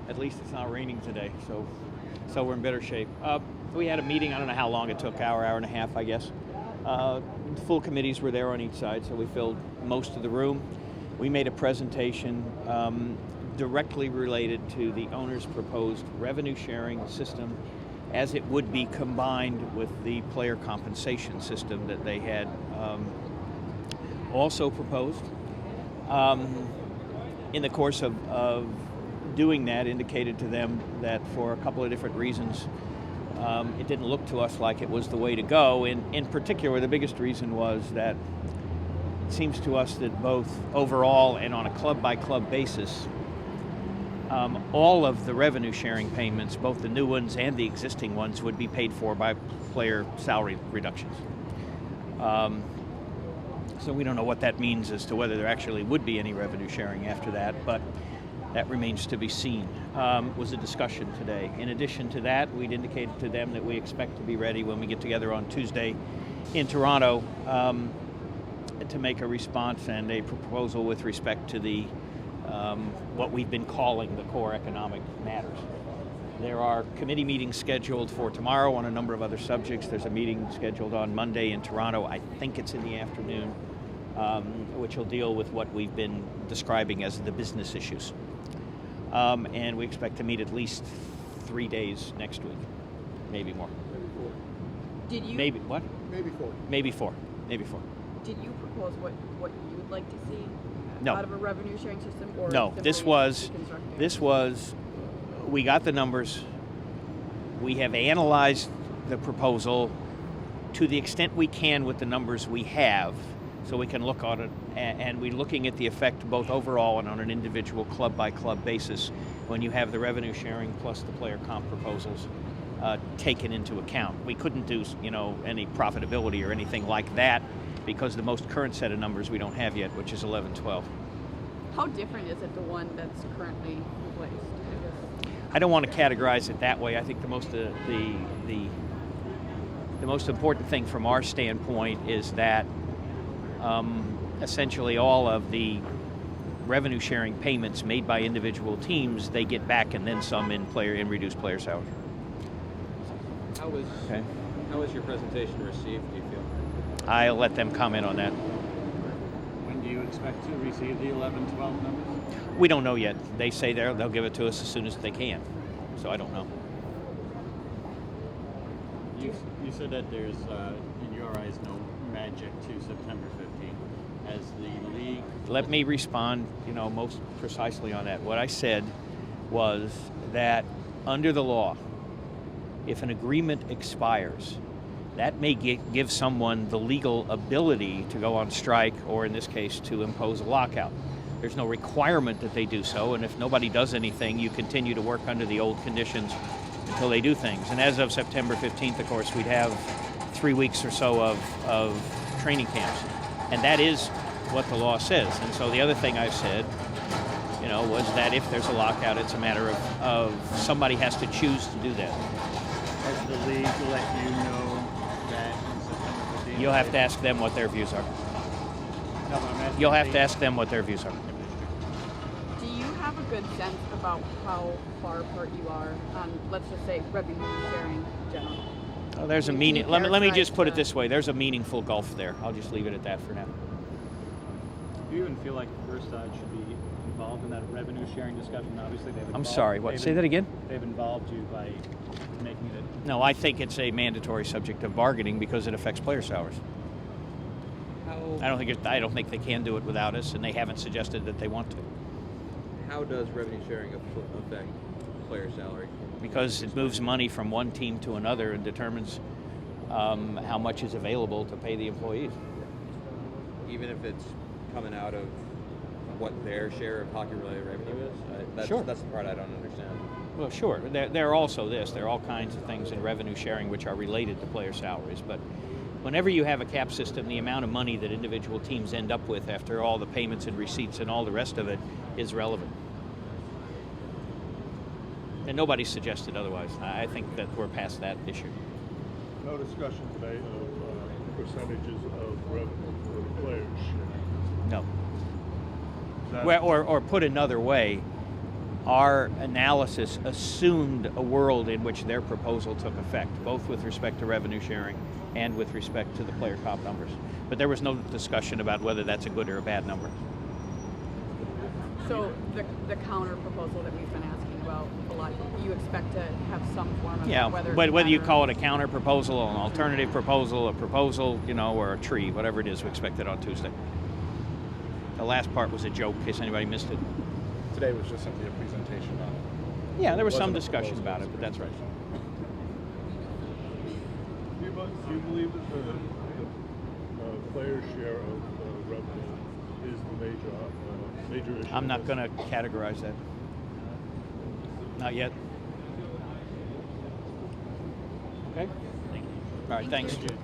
At least it's not raining today, so we're in better shape. We had a meeting. I don't know how long it took, hour and a half, I guess. Full committees were there on each side, so we filled most of the room. We made a presentation directly related to the owner's proposed revenue sharing system as it would be combined with the player compensation system that they had also proposed. In the course of doing that, indicated to them that for a couple of different reasons, it didn't look to us like it was the way to go. In particular, the biggest reason was that it seems to us that both overall and on a club-by-club basis, all of the revenue sharing payments, both the new ones and the existing ones, would be paid for by player salary reductions. So we don't know what that means as to whether there actually would be any revenue sharing after that, but that remains to be seen. Was a discussion today. In addition to that, we'd indicated to them that we expect to be ready when we get together on Tuesday in Toronto to make a response and a proposal with respect to the what we've been calling the core economic matters. There are committee meetings scheduled for tomorrow on a number of other subjects. There's a meeting scheduled on Monday in Toronto. I think it's in the afternoon, which will deal with what we've been describing as the business issues. And we expect to meet at least 3 days next week, maybe more. Maybe 4. Did you? Maybe what? Maybe 4. Maybe 4. Maybe 4. Did you propose what you would like to see No. out of a revenue sharing system? Or No. This was. We got the numbers. We have analyzed the proposal to the extent we can with the numbers we have, so we can look on it, and we're looking at the effect both overall and on an individual club-by-club basis when you have the revenue sharing plus the player comp proposals taken into account. We couldn't do, any profitability or anything like that because the most current set of numbers we don't have yet, which is 11-12. How different is it the one that's currently in place? I don't want to categorize it that way. I think the most important thing from our standpoint is that essentially all of the revenue sharing payments made by individual teams, they get back and then some in reduced player salary. How was your presentation received, do you feel? I'll let them comment on that. When do you expect to receive the 11-12 numbers? We don't know yet. They say they'll give it to us as soon as they can. So I don't know. You said that there's, in your eyes, no magic to September 15th. As the league... Let me respond, most precisely on that. What I said was that under the law, if an agreement expires, that may give someone the legal ability to go on strike or, in this case, to impose a lockout. There's no requirement that they do so, and if nobody does anything, you continue to work under the old conditions until they do things. And as of September 15th, of course, we'd have 3 weeks or so of training camps. And that is what the law says. And so the other thing I said, was that if there's a lockout, it's a matter of somebody has to choose to do that. Has the league let you know that in September 15th? You'll have to ask them what their views are. No, I'm asking You'll have to ask them what their views are. Do you have a good sense about how far apart you are on, let's just say, revenue sharing in general? Oh, there's a meaning. Let me just put it this way. There's a meaningful gulf there. I'll just leave it at that for now. Do you even feel like the first side should be involved in that revenue sharing discussion? Obviously, they've involved, I'm sorry, what? Say that again? They've involved you by making it. No, I think it's a mandatory subject of bargaining because it affects player salaries. I don't think they can do it without us, and they haven't suggested that they want to. How does revenue sharing affect player salary? Because it moves money from one team to another and determines how much is available to pay the employees. Even if it's coming out of what their share of hockey-related revenue is? Sure. That's the part I don't understand. Well, sure. There are also there are all kinds of things in revenue sharing which are related to player salaries, but whenever you have a cap system, the amount of money that individual teams end up with after all the payments and receipts and all the rest of it is relevant. And nobody's suggested otherwise. I think that we're past that issue. No discussion today of percentages of revenue for the players. No. That- Well, or put another way, our analysis assumed a world in which their proposal took effect, both with respect to revenue sharing and with respect to the player comp numbers. But there was no discussion about whether that's a good or a bad number. So the counter proposal that we've been asking about a lot, you expect to have some form of Yeah, whether but whether you matter- call it a counter proposal, an alternative proposal, a proposal, or a tree, whatever it is, we expect it on Tuesday. The last part was a joke, in case anybody missed it. Today was just simply a presentation on it. Yeah, there was some Wasn't a discussion proposal, about it it, was but that's right. Do you believe that the player share of revenue is the major issue? I'm not going to categorize that. Not yet. Okay? All right, thanks. Thank you.